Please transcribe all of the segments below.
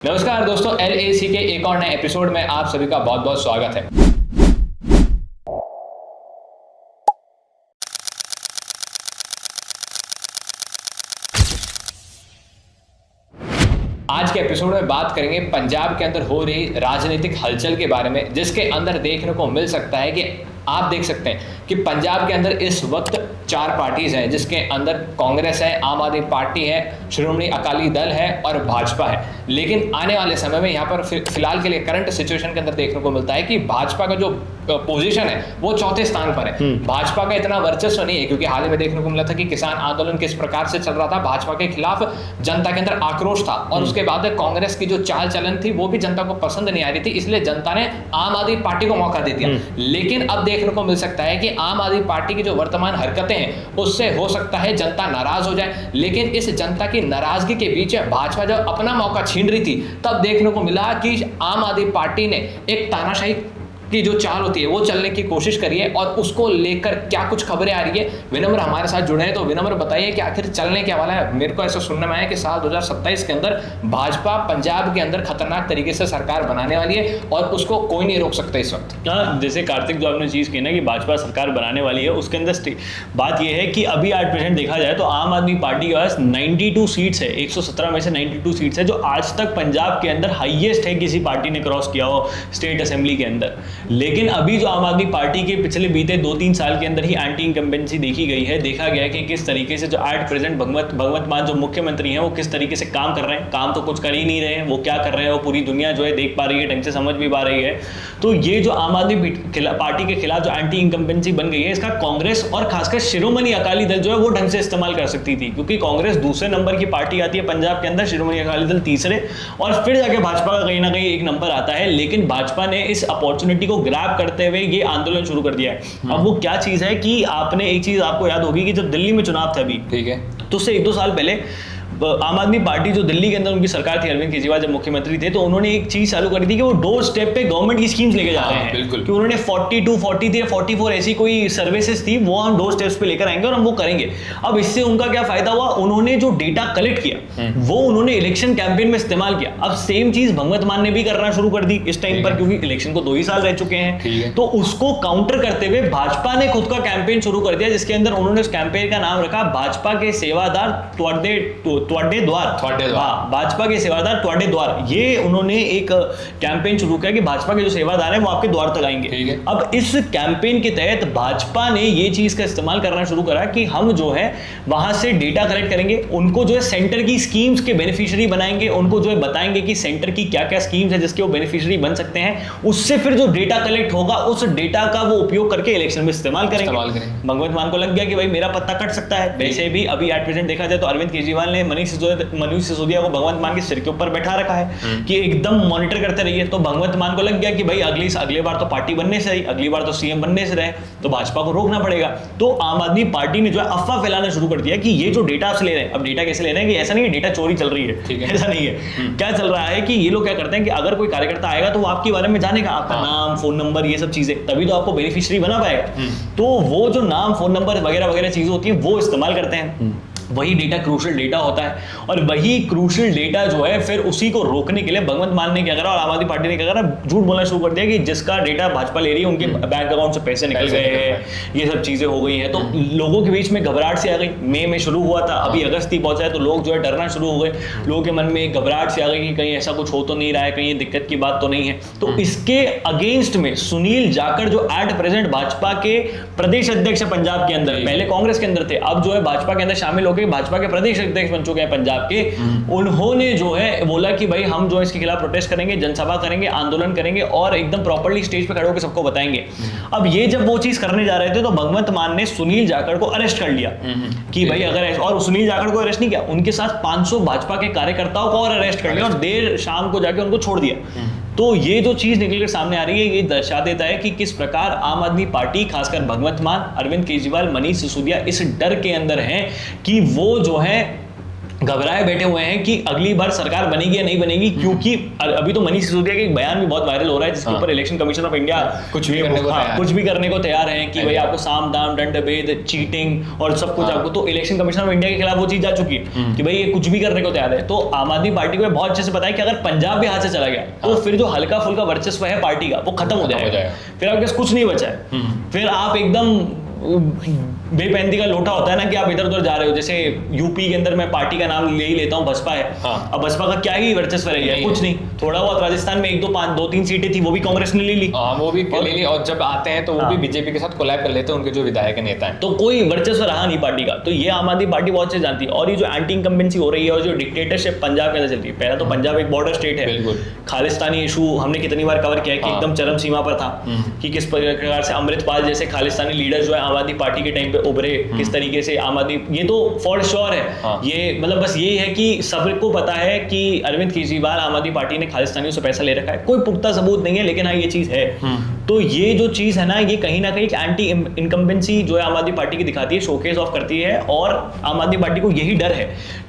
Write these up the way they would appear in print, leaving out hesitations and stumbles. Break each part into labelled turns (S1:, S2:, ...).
S1: नमस्कार दोस्तों, LAC के एक और नए एपिसोड में आप सभी का बहुत बहुत स्वागत है। आज के एपिसोड में बात करेंगे पंजाब के अंदर हो रही राजनीतिक हलचल के बारे में, जिसके अंदर देखने को मिल सकता है कि आप देख सकते हैं कि पंजाब के अंदर इस वक्त 4 पार्टीज हैं, जिसके अंदर कांग्रेस है, आम आदमी पार्टी है, श्रोमणी अकाली दल है और भाजपा है। लेकिन आने वाले समय में यहाँ पर फिलहाल के लिए करंट सिचुएशन के अंदर देखने को मिलता है कि भाजपा का जो पोजीशन है वो चौथे स्थान पर है। भाजपा का इतना वर्चस्व नहीं है, क्योंकि हाल ही में देखने को मिला था कि किसान आंदोलन किस प्रकार से चल रहा था, भाजपा के खिलाफ जनता के अंदर आक्रोश था और उसके बाद कांग्रेस की जो चाल चलन थी वो भी जनता को पसंद नहीं आ रही थी, इसलिए जनता ने आम आदमी पार्टी को मौका दे दिया। लेकिन अब देखने को मिल सकता है कि आम आदमी पार्टी की जो वर्तमान हरकतें हैं उससे हो सकता है जनता नाराज हो जाए। लेकिन इस जनता की नाराजगी के बीच भाजपा जब अपना मौका छीन रही थी, तब देखने को मिला कि आम आदमी पार्टी ने एक तानाशाही की जो चाल होती है वो चलने की कोशिश करी है और उसको लेकर क्या कुछ खबरें आ रही है। विनम्र हमारे साथ जुड़े हैं, तो विनम्र बताइए कि आखिर चलने क्या वाला है। मेरे को ऐसा सुनने में आया कि साल 2027 के अंदर भाजपा पंजाब के अंदर खतरनाक तरीके से सरकार बनाने वाली है और उसको कोई नहीं रोक सकता इस वक्त।
S2: जैसे कार्तिक जो आपने चीज़ की ना कि भाजपा सरकार बनाने वाली है, उसके अंदर बात यह है कि अभी आज प्रेजेंट देखा जाए तो आम आदमी पार्टी के पास 92 सीट्स है, 117 में से 92 सीट्स है, जो आज तक पंजाब के अंदर हाईएस्ट है किसी पार्टी ने क्रॉस किया हो स्टेट असेंबली के अंदर। लेकिन अभी जो आम आदमी पार्टी के पिछले बीते 2-3 साल के अंदर ही एंटी इनकम्बेंसी देखी गई है, देखा गया है कि किस तरीके से जो एट प्रेजेंट भगवंत मान जो मुख्यमंत्री हैं वो किस तरीके से काम कर रहे हैं। काम तो कुछ कर ही नहीं रहे हैं, वो क्या कर रहे हैं वो पूरी दुनिया जो है देख पा रही है, ढंग से समझ भी पा रही है। तो ये जो आम आदमी पार्टी के खिलाफ जो एंटी इनकम्बेंसी बन गई है, इसका कांग्रेस और खासकर शिरोमणि अकाली दल जो है वो ढंग से इस्तेमाल कर सकती थी, क्योंकि कांग्रेस दूसरे नंबर की पार्टी आती है पंजाब के अंदर, शिरोमणि अकाली दल तीसरे, और फिर जाके भाजपा का कहीं ना कहीं एक नंबर आता है। लेकिन भाजपा ने इस अपॉर्चुनिटी को ग्रैब करते हुए ये आंदोलन शुरू कर दिया है। अब वो क्या चीज है कि आपने एक चीज आपको याद होगी कि जब दिल्ली में चुनाव थे अभी,
S1: ठीक है,
S2: तो उससे 1-2 साल पहले आम आदमी पार्टी जो दिल्ली के अंदर उनकी सरकार थी, अरविंद केजरीवाल जब मुख्यमंत्री थे, तो उन्होंने एक चीज चालू कर दी थी कि वो डोर स्टेप पे गवर्नमेंट की स्कीम्स लेके जा रहे हैं।
S1: बिल्कुल,
S2: कि उन्होंने 42, 43 या 44 ऐसी कोई सर्विसेज थी वो हम डोर स्टेप्स पे लेकर आएंगे और हम वो करेंगे। अब इससे उनका क्या फायदा हुआ, उन्होंने जो डेटा कलेक्ट किया वो उन्होंने इलेक्शन कैंपेन में इस्तेमाल किया। अब सेम चीज भगवंत मान ने भी करना शुरू कर दी इस टाइम पर, क्योंकि इलेक्शन को 2 ही साल रह चुके हैं। तो उसको काउंटर करते हुए भाजपा ने खुद का कैंपेन शुरू कर दिया, जिसके अंदर उन्होंने उस कैंपेन का नाम रखा भाजपा के सेवादार त्वाडे द्वार। हाँ, भाजपा के सेवादार त्वाडे द्वार। ये उन्होंने एक कैंपेन शुरू किया कि भाजपा के जो सेवादार हैं वो आपके द्वार तक आएंगे। अब इस कैंपेन के तहत भाजपा ने ये चीज का इस्तेमाल करना शुरू करा कि हम जो है वहां से डेटा कलेक्ट करेंगे, उनको जो है सेंटर की स्कीम्स के बेनिफिशियरी बनाएंगे, उनको जो है बताएंगे कि सेंटर की क्या क्या स्कीम्स है जिसके वो बेनिफिशियरी बन सकते हैं। उससे फिर जो डेटा कलेक्ट होगा उस डेटा का वो उपयोग करके इलेक्शन में इस्तेमाल करेंगे। भगवंत मान को लग गया कि भाई मेरा पत्ता कट सकता है। वैसे भी अभी एट प्रेजेंट देखा जाए तो अरविंद केजरीवाल ने मनीष सिसोदिया को भगवंत मान के सिर के ऊपर बैठा रखा है कि एकदम मॉनिटर करते रहिए। तो भगवंत मान को लग गया कि भाई अगली बार तो पार्टी बनने से रही, अगली बार तो सीएम बनने से रहे, तो भाजपा को रोकना पड़ेगा। तो आम आदमी पार्टी ने जो है अफवाह फैलाना शुरू कर दिया कि ये जो डेटा आपसे ले रहे हैं, अब डेटा कैसे ले रहे हैं कि ऐसा नहीं है डेटा चोरी चल रही है, ऐसा नहीं है। क्या चल रहा है कि ये लोग क्या करते हैं कि अगर कोई कार्यकर्ता आएगा तो वो आपके बारे में जानेगा, आपका नाम, फोन नंबर, ये सब चीजें, तभी तो आपको बेनिफिशियरी बना पाएगा। तो वो जो नाम, फोन नंबर वगैरह वगैरह चीजें होती है वो इस्तेमाल करते हैं। वही डेटा क्रूशियल डेटा होता है और वही क्रूशियल डेटा जो है फिर उसी को रोकने के लिए भगवंत मान ने क्या करा और आम आदमी पार्टी ने क्या करा, झूठ बोलना शुरू कर दिया कि जिसका डेटा भाजपा ले रही है उनके बैंक अकाउंट से पैसे निकल गए हैं, ये सब चीजें हो गई हैं। तो लोगों के बीच में घबराहट से आ गई। मई में शुरू हुआ था, अभी अगस्त ही पहुंचा है, तो लोग जो है डरना शुरू हो गए। लोगों के मन में एक घबराहट से आ गई कि कहीं ऐसा कुछ हो तो नहीं रहा है, कहीं दिक्कत की बात तो नहीं है। तो इसके अगेंस्ट में सुनील जाखड़ जो एट प्रेजेंट भाजपा के प्रदेश अध्यक्ष है पंजाब के अंदर, पहले कांग्रेस के अंदर थे, अब जो है भाजपा के अंदर शामिल होकर भाजपा के प्रदेश अध्यक्ष बन चुके हैं पंजाब के, उन्होंने जो है बोला कि भाई हम जो है इसके खिलाफ प्रोटेस्ट करेंगे, जनसभा करेंगे, आंदोलन करेंगे और एकदम प्रॉपर्ली स्टेज पे खड़े होकर सबको बताएंगे। अब ये जब वो चीज करने जा रहे थे तो भगवंत मान ने सुनील जाखड़ को अरेस्ट कर लिया कि भाई अगर, और सुनील जाखड़ को अरेस्ट नहीं किया, उनके साथ 500 भाजपा के कार्यकर्ताओं को और अरेस्ट कर लिया और देर शाम को जाके उनको छोड़ दिया। तो ये जो चीज निकल कर सामने आ रही है ये दर्शा देता है कि किस प्रकार आम आदमी पार्टी, खासकर भगवंत मान, अरविंद केजरीवाल, मनीष सिसोदिया इस डर के अंदर हैं कि वो जो है घबराए बैठे हुए हैं कि अगली बार सरकार बनेगी या नहीं बनेगी, क्योंकि अभी तो मनीष सिसोदिया का एक बयान भी बहुत वायरल हो रहा है जिसके ऊपर इलेक्शन कमीशन ऑफ इंडिया
S1: कुछ भी करने को तैयार
S2: है कि भाई आपको साम दाम दंड भेद चीटिंग और सब कुछ आपको, तो इलेक्शन कमीशन ऑफ इंडिया के खिलाफ वो चीज जा चुकी है कि भाई ये कुछ भी करने को तैयार है। तो आम आदमी पार्टी को बहुत अच्छे से पता है कि अगर पंजाब भी हाथ से चला गया तो फिर जो हल्का फुल्का वर्चस्व है पार्टी का वो खत्म हो जाएगा, फिर आपके पास कुछ नहीं बचा है, फिर आप एकदम बेपैंती का लोटा होता है ना कि आप इधर उधर जा रहे हो। जैसे यूपी के अंदर मैं पार्टी का नाम ले ही लेता हूँ, बसपा है। अब बसपा का क्या ही वर्चस्व रह गया, कुछ नहीं। थोड़ा बहुत राजस्थान में 1-2-5-2-3 सीटें थी वो भी कांग्रेस ने ले ली,
S1: वो भी ले ली, और जब आते हैं तो वो भी बीजेपी के साथ कोलैब कर लेते हैं उनके जो विधायक नेता हैं,
S2: तो कोई वर्चस्व रहा नहीं पार्टी का। तो ये आम आदमी पार्टी बहुत अच्छे जानती है। और ये जो एंटी इनकम्बेंसी हो रही है और जो डिक्टेटरशिप पंजाब के अंदर चल रही है, पहला तो पंजाब एक बॉर्डर स्टेट है,
S1: बिल्कुल
S2: खालिस्तानी इशू हमने कितनी बार कवर किया कि एकदम चरम सीमा पर था कि किस प्रकार से अमृतपाल जैसे खालिस्तानी लीडर जो है आम आदमी पार्टी के टाइम पे उभरे, किस तरीके से आम आदमी, ये तो फॉर श्योर है। ये मतलब बस यही है कि सबको पता है कि अरविंद केजरीवाल आम आदमी पार्टी ने खालिस्तानियों से पैसा ले रखा है, कोई पुख्ता सबूत नहीं है, लेकिन हाँ ये चीज है। तो ये जो चीज है ना, ये कहीं ना कहीं एंटी इनकम्बेंसी जो है आम आदमी पार्टी की दिखाती है, शोकेस ऑफ करती है, और आम आदमी पार्टी को यही डर है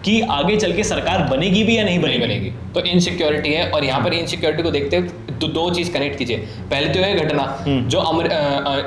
S2: कि आगे चल के सरकार बनेगी भी या नहीं बनेगी।
S1: तो इनसिक्योरिटी है, और यहाँ पर इनसिक्योरिटी को देखते हुए दो चीज कनेक्ट कीजिए। पहले तो यह घटना जो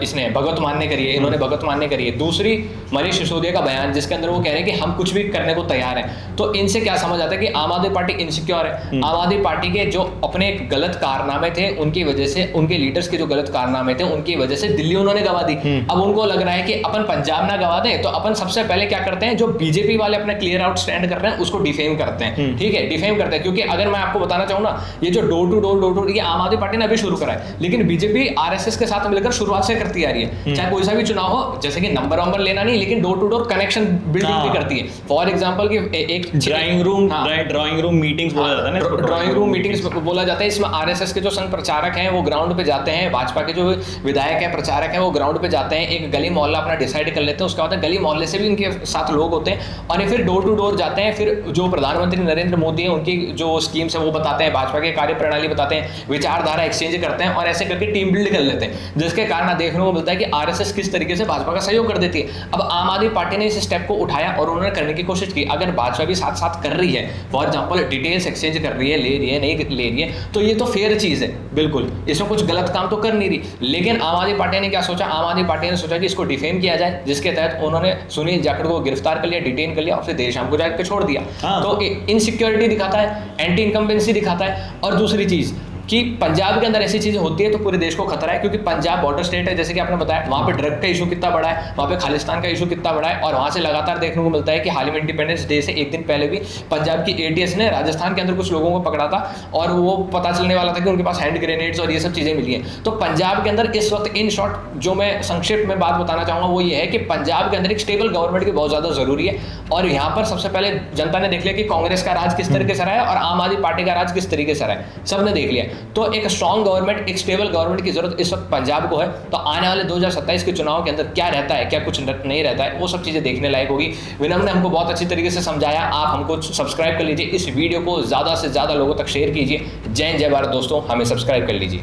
S1: इसने भगवत मान ने करी है, इन्होंने भगवत मान ने करी है। दूसरी मनीष सिसोदिया का बयान जिसके अंदर वो कह रहे हैं कि हम कुछ भी करने को तैयार हैं। तो इनसे क्या समझ आता है कि आम आदमी पार्टी इनसिक्योर है। आम आदमी पार्टी के जो अपने गलत कारनामे थे उनकी वजह से, उनके लीडर्स के जो गलत कारनामे थे उनकी वजह से दिल्ली उन्होंने गवा दी। अब उनको लग रहा है कि अपन पंजाब ना गवा दें, तो अपन सबसे पहले क्या करते हैं, जो बीजेपी वाले अपना क्लियर आउट स्टैंड कर रहे हैं उसको डिफेम करते हैं। ठीक है, डिफेम करते हैं, क्योंकि अगर मैं आपको बताना चाहूँ ना, ये जो डोर टू डोर ये आम आदमी पार्टी ने अभी शुरू करा है, लेकिन बीजेपी आरएसएस के साथ मिलकर शुरुआत से करती आ रही है। चाहे कोई सा भी चुनाव हो, जैसे कि नंबर लेना नहीं, लेकिन door to door connection building भी करती है। फॉर एग्जांपल कि एक
S2: ड्राइंग रूम मीटिंग्स बोला जाता है ना,
S1: ड्राइंग रूम मीटिंग्स बोला जाता है। इसमें आरएसएस के जो संघ प्रचारक हैं वो ग्राउंड पे जाते हैं, भाजपा के जो विधायक हैं, प्रचारक हैं, वो ग्राउंड पे जाते हैं, एक गली मोहल्ला अपना डिसाइड कर लेते हैं, उसके बाद गली मोहल्ले से भी उनके साथ लोग होते हैं, और ये फिर डोर टू डोर जाते हैं। फिर जो प्रधानमंत्री नरेंद्र मोदी है उनकी जो स्कीम्स है वो बताते हैं, भाजपा की कार्य प्रणाली बताते हैं, विचारधारा एक्सचेंज करते हैं, और ऐसे करके टीम बिल्ड कर लेते हैं, जिसके कारण देखने को मिलता है कि आरएसएस किस तरीके से भाजपा का सहयोग कर देती है। अब आम आदमी पार्टी ने इस स्टेप को उठाया और उन्होंने करने की कोशिश की। अगर भाजपा भी साथ साथ कर रही है, फॉर एग्जांपल डिटेल्स एक्सचेंज कर रही है, ले रही है, नहीं ले रही है, तो ये तो फेयर चीज है, बिल्कुल इसमें कुछ गलत काम तो कर नहीं रही। लेकिन आम आदमी पार्टी ने क्या सोचा, आम आदमी पार्टी ने सोचा कि इसको डिफेम किया जाए, जिसके तहत उन्होंने सुनील जाखड़ को गिरफ्तार कर लिया, डिटेन कर लिया, और फिर देर शाम को जाकर छोड़ दिया। तो इनसिक्योरिटी दिखाता है, एंटी इनकम्बेंसी दिखाता है। और दूसरी चीज कि पंजाब के अंदर ऐसी चीजें होती है तो पूरे देश को खतरा है, क्योंकि पंजाब बॉर्डर स्टेट है, जैसे कि आपने बताया, वहाँ पे ड्रग का इशू कितना बड़ा है, वहाँ पे खालिस्तान का इशू कितना बड़ा है, और वहाँ से लगातार देखने को मिलता है कि हाल ही में इंडिपेंडेंस डे से एक दिन पहले भी पंजाब की एटीएस ने राजस्थान के अंदर कुछ लोगों को पकड़ा था, और वो पता चलने वाला था कि उनके पास हैंड ग्रेनेड्स और ये सब चीज़ें मिली हैं। तो पंजाब के अंदर इस वक्त इन शॉर्ट जो मैं संक्षिप्त में बात बताना चाहूँगा वो ये है कि पंजाब के अंदर एक स्टेबल गवर्नमेंट की बहुत ज़्यादा जरूरी है। और यहाँ पर सबसे पहले जनता ने देख लिया कि कांग्रेस का राज किस तरीके से रहा है और आम आदमी पार्टी का राज किस तरीके से रहा है, सबने देख लिया। तो एक स्ट्रॉन्ग गवर्नमेंट, एक स्टेबल गवर्नमेंट की जरूरत इस वक्त पंजाब को है। तो आने वाले 2027 के चुनाव के अंदर क्या रहता है, क्या कुछ नहीं रहता है, वो सब चीजें देखने लायक होगी। विनम्र ने हमको बहुत अच्छी तरीके से समझाया। आप हमको सब्सक्राइब कर लीजिए, इस वीडियो को ज्यादा से ज्यादा लोगों तक शेयर कीजिए। जय हिंद, जय भारत दोस्तों, हमें सब्सक्राइब कर लीजिए।